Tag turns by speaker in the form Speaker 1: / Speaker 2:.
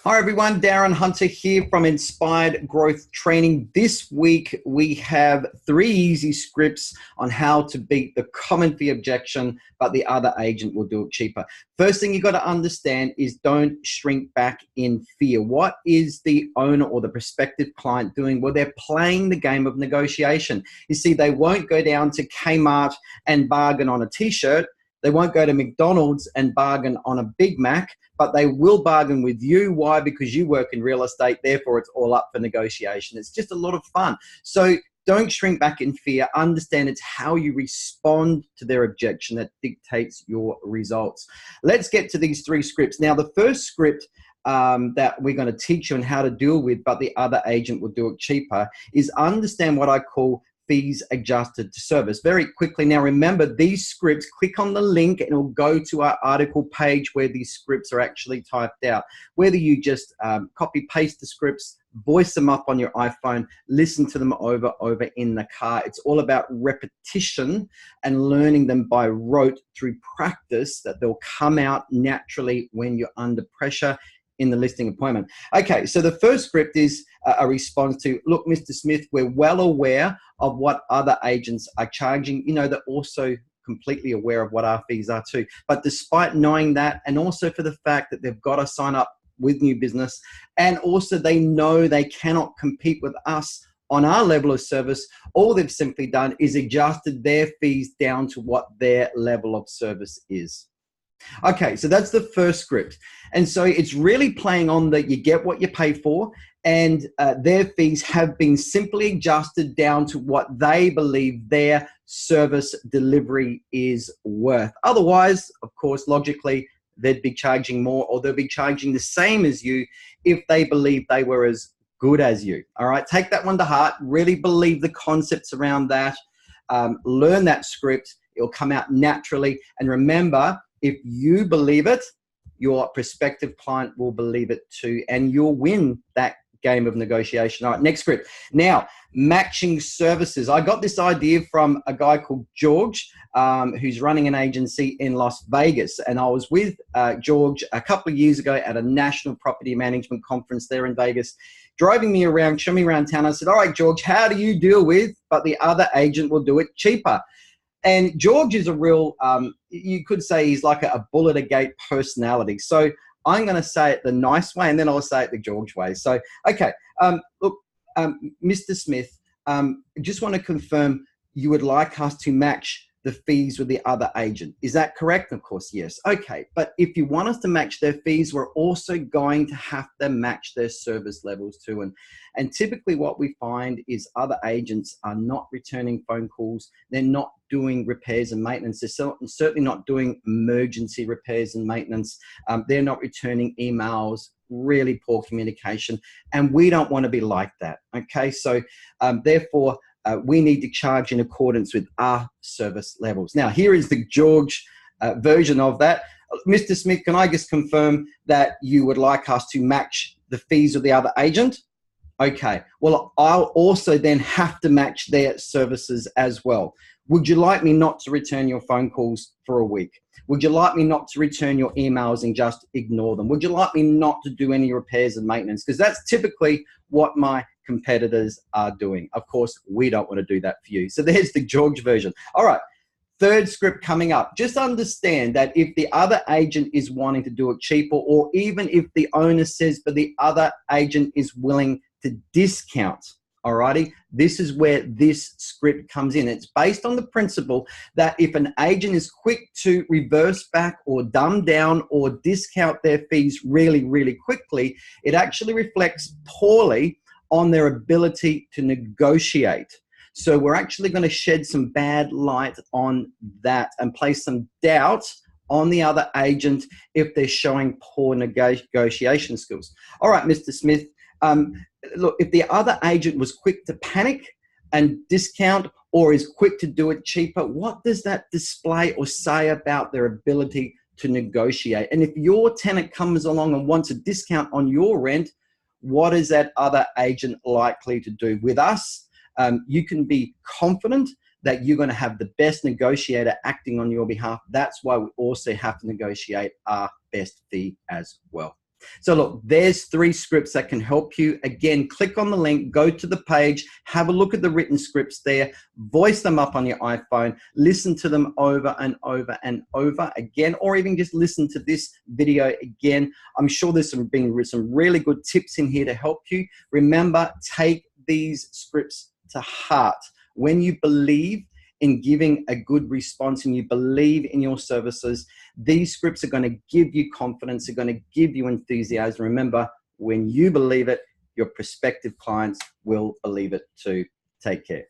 Speaker 1: Hi everyone, Darren Hunter here from Inspired Growth Training. This week we have 3 easy scripts on how to beat the common fee objection, but the other agent will do it cheaper. First thing you got to understand is don't shrink back in fear. What is the owner or the prospective client doing? Well, they're playing the game of negotiation. You see, they won't go down to Kmart and bargain on a t-shirt. They won't go to McDonald's and bargain on a Big Mac, but they will bargain with you. Why? Because you work in real estate, therefore it's all up for negotiation. It's just a lot of fun. So don't shrink back in fear. Understand it's how you respond to their objection that dictates your results. Let's get to these 3 scripts. Now, the first script that we're going to teach you on how to deal with, but the other agent will do it cheaper, is understand what I call fees adjusted to service. Very quickly, now remember these scripts, click on the link and it'll go to our article page where these scripts are actually typed out. Whether you just copy paste the scripts, voice them up on your iPhone, listen to them over in the car. It's all about repetition and learning them by rote through practice, that they'll come out naturally when you're under pressure in the listing appointment. Okay, so the first script is a response to, look, Mr. Smith, we're well aware of what other agents are charging. You know, they're also completely aware of what our fees are too. But despite knowing that, and also for the fact that they've got to sign up with new business, and also they know they cannot compete with us on our level of service, all they've simply done is adjusted their fees down to what their level of service is. Okay, so that's the first script. And so it's really playing on that you get what you pay for, and their fees have been simply adjusted down to what they believe their service delivery is worth. Otherwise, of course, logically, they'd be charging more, or they'll be charging the same as you if they believe they were as good as you. All right, take that one to heart. Really believe the concepts around that. Learn that script. It'll come out naturally. And remember, if you believe it, your prospective client will believe it too, and you'll win that game of negotiation. All right, next script. Now, matching services. I got this idea from a guy called George, who's running an agency in Las Vegas. And I was with George a couple of years ago at a national property management conference there in Vegas, driving me around, showing me around town. I said, all right, George, how do you deal with, but the other agent will do it cheaper? And George is a real, you could say he's like a bull at a gate personality. So I'm going to say it the nice way, and then I'll say it the George way. So, okay, look, Mr. Smith, just want to confirm you would like us to match the fees with the other agent. Is that correct? Of course, yes. Okay, but if you want us to match their fees, we're also going to have to match their service levels too. And typically what we find is other agents are not returning phone calls. They're not doing repairs and maintenance. They're certainly not doing emergency repairs and maintenance. They're not returning emails, really poor communication. And we don't want to be like that, okay? So therefore, we need to charge in accordance with our service levels. Now, here is the George version of that. Mr. Smith, can I just confirm that you would like us to match the fees of the other agent? Okay, well, I'll also then have to match their services as well. Would you like me not to return your phone calls for a week? Would you like me not to return your emails and just ignore them? Would you like me not to do any repairs and maintenance? Because that's typically what my competitors are doing. Of course, we don't want to do that for you. So there's the George version. All right, third script coming up. Just understand that if the other agent is wanting to do it cheaper, or even if the owner says, but the other agent is willing to discount, alrighty, this is where this script comes in. It's based on the principle that if an agent is quick to reverse back or dumb down or discount their fees really, really quickly, it actually reflects poorly on their ability to negotiate. So we're actually going to shed some bad light on that and place some doubt on the other agent if they're showing poor negotiation skills. All right, Mr. Smith, look, if the other agent was quick to panic and discount, or is quick to do it cheaper, what does that display or say about their ability to negotiate? And if your tenant comes along and wants a discount on your rent, what is that other agent likely to do? With us, you can be confident that you're going to have the best negotiator acting on your behalf. That's why we also have to negotiate our best fee as well. So look, there's 3 scripts that can help you. Again, click on the link, go to the page, have a look at the written scripts there, voice them up on your iPhone, listen to them over and over and over again, or even just listen to this video again. I'm sure there's some really good tips in here to help you. Remember, take these scripts to heart. When you believe in giving a good response and you believe in your services, these scripts are going to give you confidence, they're going to give you enthusiasm. Remember, when you believe it, your prospective clients will believe it too. Take care.